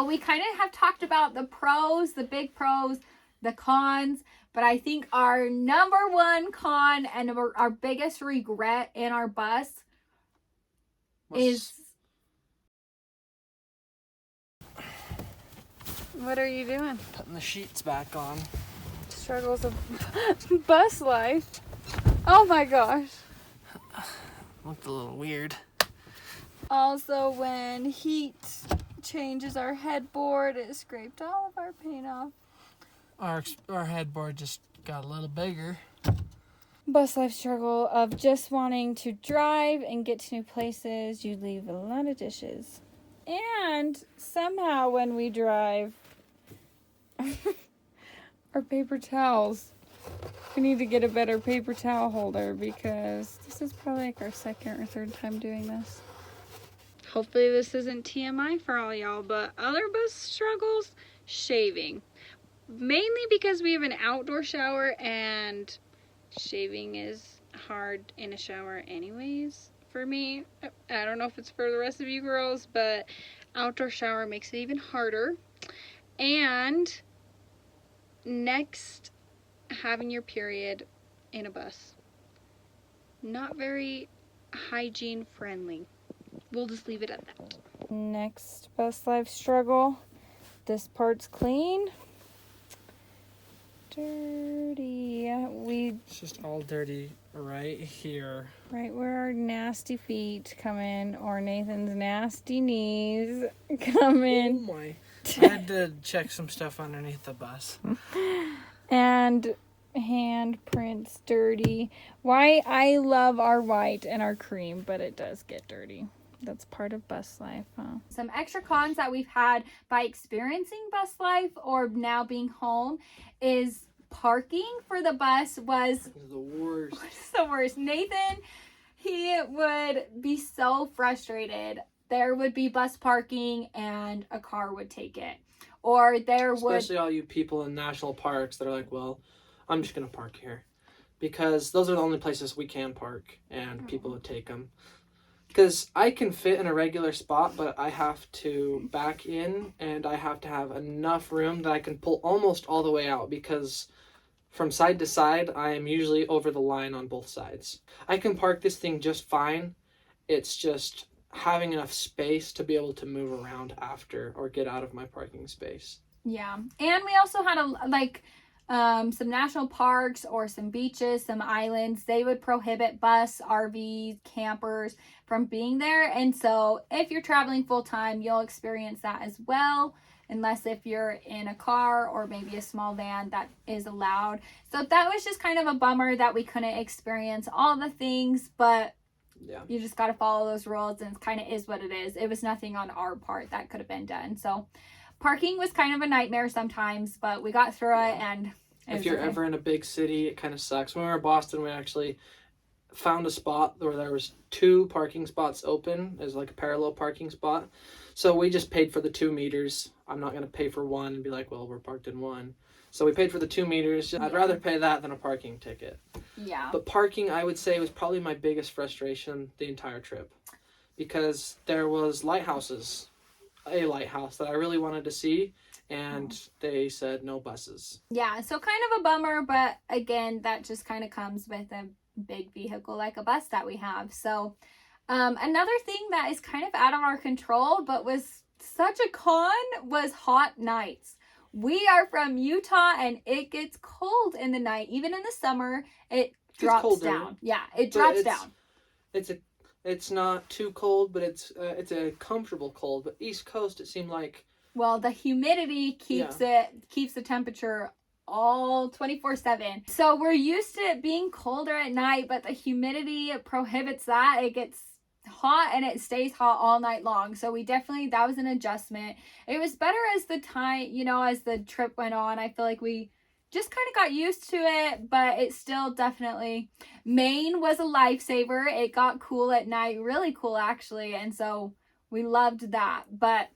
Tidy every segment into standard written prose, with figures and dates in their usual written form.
So we kind of have talked about the pros, the big pros, the cons, but I think our number one con and our biggest regret in our bus is... What are you doing? Putting the sheets back on. Struggles of bus life. Oh my gosh. Looked a little weird. Also, when heat changes our headboard, it scraped all of our paint off. Our headboard just got a little bigger. Bus life struggle of just wanting to drive and get to new places. You leave a lot of dishes. And somehow when we drive, our paper towels. We need to get a better paper towel holder because this is probably like our second or third time doing this. Hopefully this isn't TMI for all y'all, but other bus struggles, shaving. Mainly because we have an outdoor shower and shaving is hard in a shower anyways for me. I don't know if it's for the rest of you girls, but outdoor shower makes it even harder. And next, having your period in a bus. Not very hygiene friendly. We'll just leave it at that. Next bus life struggle. This part's clean. Dirty. It's just all dirty right here. Right where our nasty feet come in, or Nathan's nasty knees come in. Oh my. I had to check some stuff underneath the bus. And handprints dirty. White, I love our white and our cream, but it does get dirty. That's part of bus life, huh? Some extra cons that we've had by experiencing bus life or now being home is parking for the bus was the worst. The worst. Nathan, he would be so frustrated. There would be bus parking and a car would take it. Or Especially all you people in national parks that are like, well, I'm just going to park here. Because those are the only places we can park and people would take them. Because I can fit in a regular spot, but I have to back in and I have to have enough room that I can pull almost all the way out because from side to side, I am usually over the line on both sides. I can park this thing just fine. It's just having enough space to be able to move around after or get out of my parking space. Yeah. And we also had some national parks or some beaches, some islands. They would prohibit bus, RVs, campers from being there. And so if you're traveling full time, you'll experience that as well. Unless if you're in a car or maybe a small van that is allowed. So that was just kind of a bummer that we couldn't experience all the things, but yeah, you just got to follow those rules and it kind of is what it is. It was nothing on our part that could have been done. So parking was kind of a nightmare sometimes, but we got through it. And if you're ever in a big city, it kind of sucks. When we were in Boston, we actually found a spot where there was 2 parking spots open as like a parallel parking spot. So we just paid for the 2 meters. I'm not going to pay for one and be like, well, we're parked in one. So we paid for the 2 meters. I'd rather pay that than a parking ticket. Yeah. But parking, I would say, was probably my biggest frustration the entire trip. Because there was lighthouses. A lighthouse that I really wanted to see. And they said no buses. Yeah, so kind of a bummer. But again, that just kind of comes with a big vehicle like a bus that we have. So another thing that is kind of out of our control, but was such a con, was hot nights. We are from Utah and it gets cold in the night. Even in the summer, it drops down. Yeah, it drops down. It's not too cold, but it's a comfortable cold. But East Coast, it seemed like, well, the humidity keeps the temperature all 24/7. So we're used to it being colder at night, but the humidity prohibits that. It gets hot and it stays hot all night long. So that was an adjustment. It was better as the time, as the trip went on. I feel like we just kind of got used to it, but it's still definitely, Maine was a lifesaver. It got cool at night, really cool actually. And so we loved that, but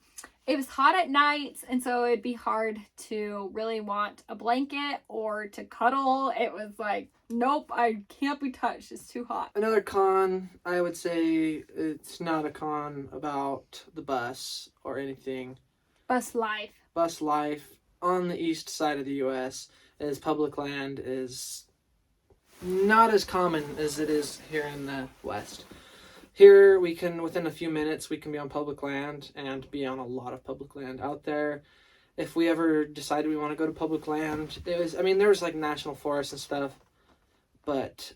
it was hot at night, and so it'd be hard to really want a blanket or to cuddle. It was like, nope, I can't be touched. It's too hot. Another con, I would say, it's not a con about the bus or anything. Bus life. Bus life on the east side of the U.S. is public land is not as common as it is here in the West. Here we can, within a few minutes, we can be on public land and be on a lot of public land out there. If we ever decided we want to go to public land, there was like national forests and stuff, but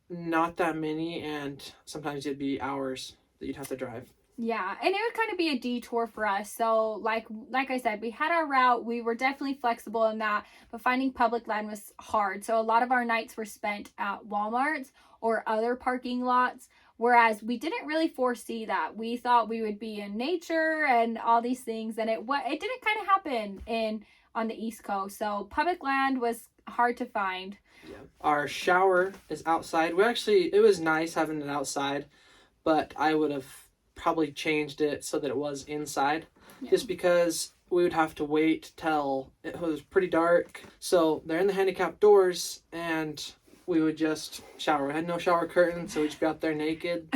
not that many, and sometimes it'd be hours that you'd have to drive. Yeah, and it would kind of be a detour for us. So like I said, we had our route. We were definitely flexible in that, but finding public land was hard. So a lot of our nights were spent at Walmarts or other parking lots, whereas we didn't really foresee that. We thought we would be in nature and all these things, and it didn't kind of happen on the East Coast. So public land was hard to find. Yeah. Our shower is outside. It was nice having it outside, but I would have probably changed it so that it was inside, just because we would have to wait till it was pretty dark. So they're in the handicapped doors, and we would just shower. We had no shower curtain, so we'd just be out there naked.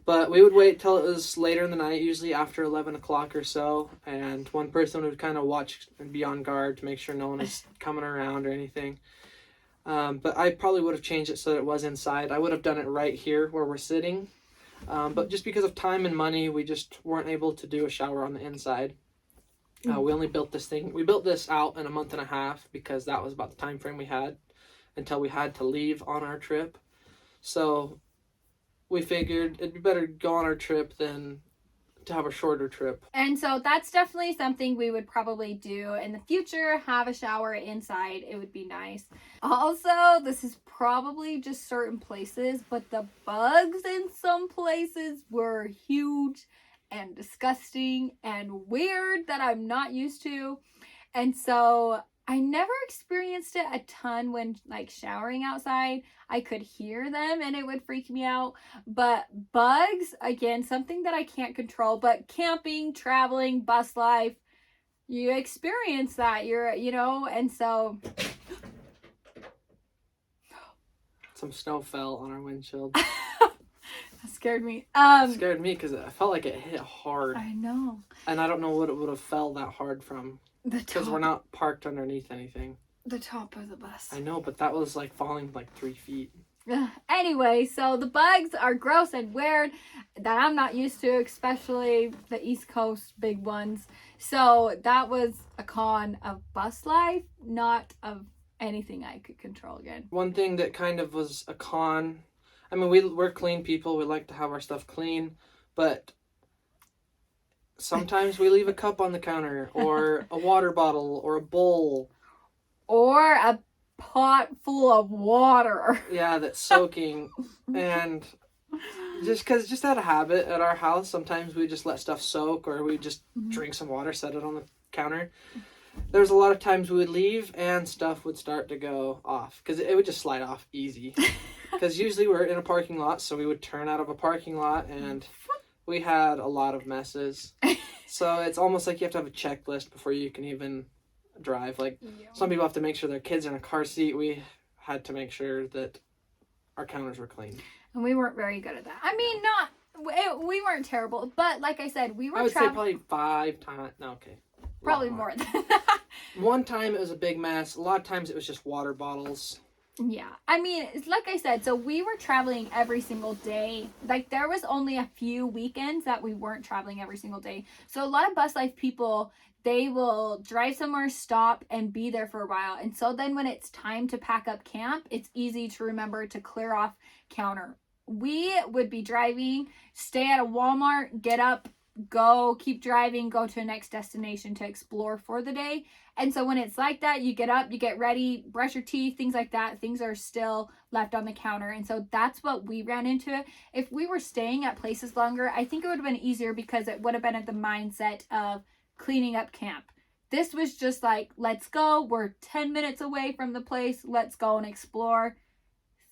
But we would wait till it was later in the night, usually after 11 o'clock or so, and one person would kind of watch and be on guard to make sure no one was coming around or anything. But I probably would have changed it so that it was inside. I would have done it right here where we're sitting. But just because of time and money, we just weren't able to do a shower on the inside. We only built this thing. We built this out in a month and a half because that was about the time frame we had until we had to leave on our trip. So we figured it'd be better to go on our trip than to have a shorter trip. And so that's definitely something we would probably do in the future, have a shower inside. It would be nice. Also, this is probably just certain places, but the bugs in some places were huge and disgusting and weird that I'm not used to. And so I never experienced it a ton when like showering outside. I could hear them and it would freak me out. But bugs, again, something that I can't control. But camping, traveling, bus life, you experience that. And so some snow fell on our windshield. That scared me. It scared me because I felt like it hit hard. I know. And I don't know what it would have fell that hard from. Because we're not parked underneath anything. The top of the bus. I know, but that was like falling like 3 feet. Anyway, so the bugs are gross and weird that I'm not used to, especially the East Coast big ones. So that was a con of bus life, not of anything I could control again. One thing that kind of was a con, we're clean people. We like to have our stuff clean, but sometimes we leave a cup on the counter or a water bottle or a bowl. Or a pot full of water. Yeah, that's soaking. And just out of habit at our house, sometimes we just let stuff soak or we just drink some water, set it on the counter. There's a lot of times we would leave and stuff would start to go off because it would just slide off easy. Because usually we're in a parking lot, so we would turn out of a parking lot and we had a lot of messes. So it's almost like you have to have a checklist before you can even drive. Some people have to make sure their kids are in a car seat. We had to make sure that our counters were clean. And we weren't very good at that. We weren't terrible, but like I said, we were I would say probably 5 times. No, okay. Probably more than that. One time it was a big mess. A lot of times it was just water bottles. Yeah. Like I said, so we were traveling every single day. Like there was only a few weekends that we weren't traveling every single day. So a lot of bus life people, they will drive somewhere, stop, and be there for a while. And so then when it's time to pack up camp, it's easy to remember to clear off counter. We would be driving, stay at a Walmart, get up, go, keep driving, go to a next destination to explore for the day. And so when it's like that, you get up, you get ready, brush your teeth, things like that. Things are still left on the counter. And so that's what we ran into. If we were staying at places longer, I think it would have been easier because it would have been at the mindset of cleaning up camp. This was just like, let's go. We're 10 minutes away from the place. Let's go and explore.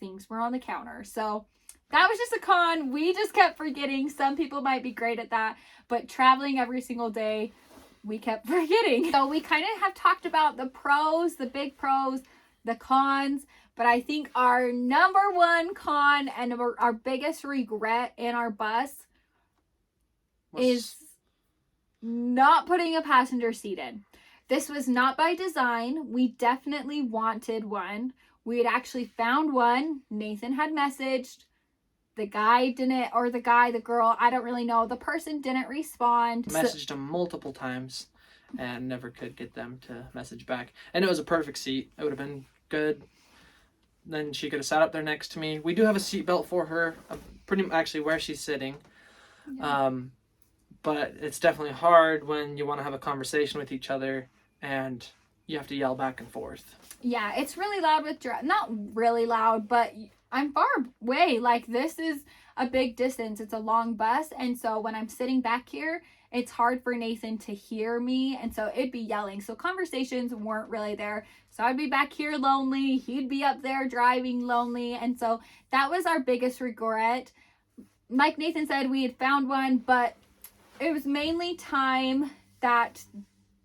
Things were on the counter. So that was just a con. We just kept forgetting. Some people might be great at that, but traveling every single day, we kept forgetting. So we kind of have talked about the pros, the big pros, the cons, but I think our number one con and our biggest regret in our bus is not putting a passenger seat in. This was not by design. We definitely wanted one. We had actually found one. Nathan had messaged. The guy didn't, or the girl, I don't really know. The person didn't respond. Messaged them multiple times and never could get them to message back. And it was a perfect seat. It would have been good. Then she could have sat up there next to me. We do have a seat belt for her, pretty much actually where she's sitting. Yeah. But it's definitely hard when you want to have a conversation with each other and you have to yell back and forth. Yeah, it's really loud with not really loud, but I'm far away. Like, this is a big distance. It's a long bus, and so when I'm sitting back here, it's hard for Nathan to hear me, and so it'd be yelling. So conversations weren't really there. So I'd be back here lonely. He'd be up there driving lonely, and so that was our biggest regret. Like Nathan said, we had found one, but it was mainly time that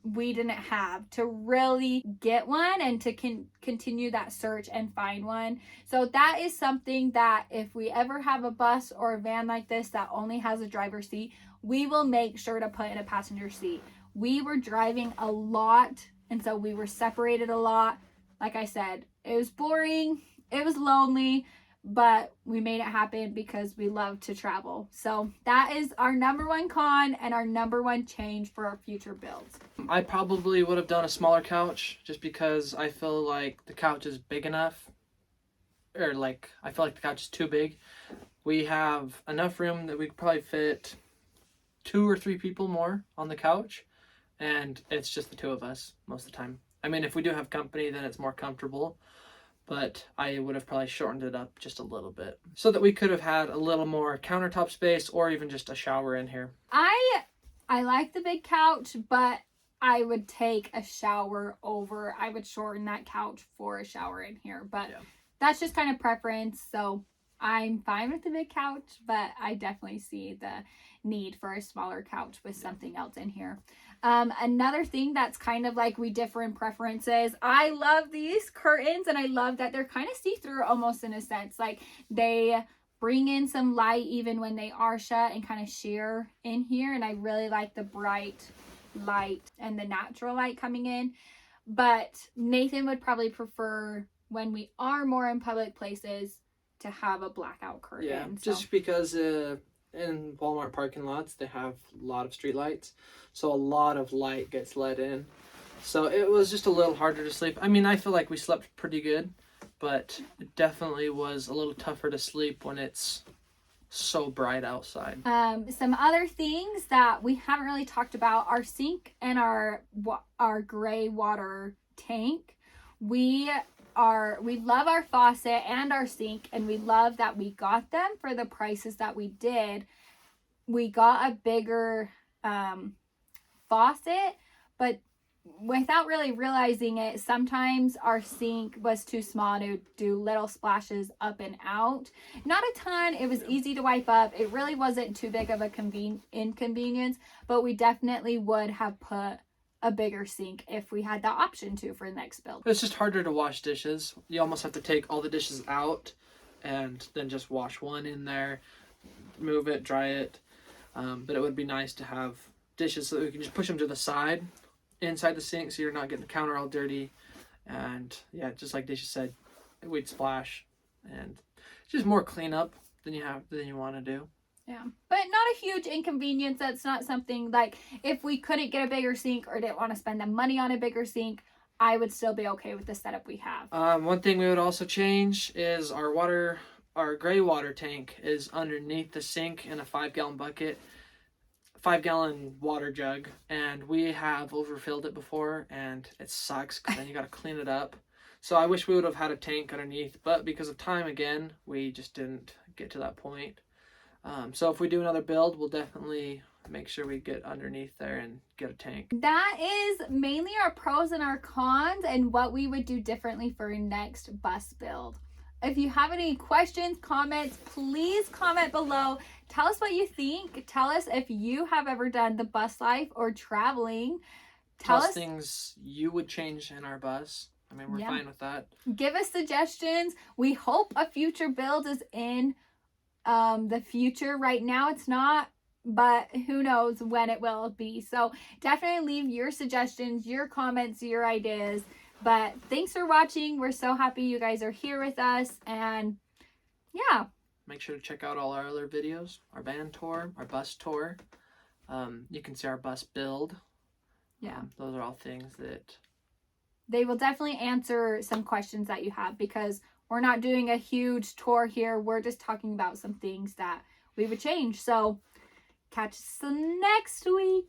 we didn't have to really get one and to continue that search and find one. So that is something that if we ever have a bus or a van like this that only has a driver's seat, we will make sure to put in a passenger seat. We were driving a lot, and so we were separated a lot. Like I said, it was boring, it was lonely, but we made it happen because we love to travel. So that is our number one con and our number one change for our future builds. I probably would have done a smaller couch just because I feel like the couch is big enough. Or like, I feel like the couch is too big. We have enough room that we could probably fit 2 or 3 people more on the couch. And it's just the 2 of us most of the time. I mean, if we do have company, then it's more comfortable. But I would have probably shortened it up just a little bit so that we could have had a little more countertop space or even just a shower in here. I like the big couch, but I would take a shower over. I would shorten that couch for a shower in here, but that's just kind of preference. So I'm fine with the big couch, but I definitely see the need for a smaller couch with something else in here. Another thing that's kind of like we differ in preferences. I love these curtains, and I love that they're kind of see-through almost in a sense. Like, they bring in some light even when they are shut and kind of sheer in here. And I really like the bright light and the natural light coming in. But Nathan would probably prefer, when we are more in public places, to have a blackout curtain. Yeah, just because in Walmart parking lots, they have a lot of street lights, so a lot of light gets let in. So it was just a little harder to sleep. I mean, I feel like we slept pretty good, but it definitely was a little tougher to sleep when it's so bright outside. Some other things that we haven't really talked about: our sink and our gray water tank. We love our faucet and our sink, and we love that we got them for the prices that we did. We got a bigger faucet, but without really realizing it, sometimes our sink was too small to do little splashes up and out. Not a ton. It was easy to wipe up. It really wasn't too big of a inconvenience, but we definitely would have put a bigger sink if we had the option to for the next build. It's just harder to wash dishes. You almost have to take all the dishes out and then just wash one in there, move it, dry it. But it would be nice to have dishes so that we can just push them to the side inside the sink so you're not getting the counter all dirty. And yeah, just like Disha said, we'd splash, and it's just more cleanup than you want to do. Yeah, but not a huge inconvenience. That's not something like, if we couldn't get a bigger sink or didn't want to spend the money on a bigger sink, I would still be okay with the setup we have. One thing we would also change is our gray water tank is underneath the sink in a 5-gallon bucket, 5-gallon water jug, and we have overfilled it before, and it sucks because then you got to clean it up. So I wish we would have had a tank underneath, but because of time again, we just didn't get to that point. So if we do another build, we'll definitely make sure we get underneath there and get a tank. That is mainly our pros and our cons and what we would do differently for our next bus build. If you have any questions, comments, please comment below. Tell us what you think. Tell us if you have ever done the bus life or traveling. Tell us things you would change in our bus. I mean, we're fine with that. Give us suggestions. We hope a future build is in the future. Right now it's not. but who knows when it will be. So definitely leave your suggestions, your comments, your ideas. But thanks for watching. We're so happy you guys are here with us. And yeah. Make sure to check out all our other videos, our van tour, our bus tour. You can see our bus build. Yeah. Those are all things that they will definitely answer some questions that you have, because we're not doing a huge tour here. We're just talking about some things that we would change. So catch us next week.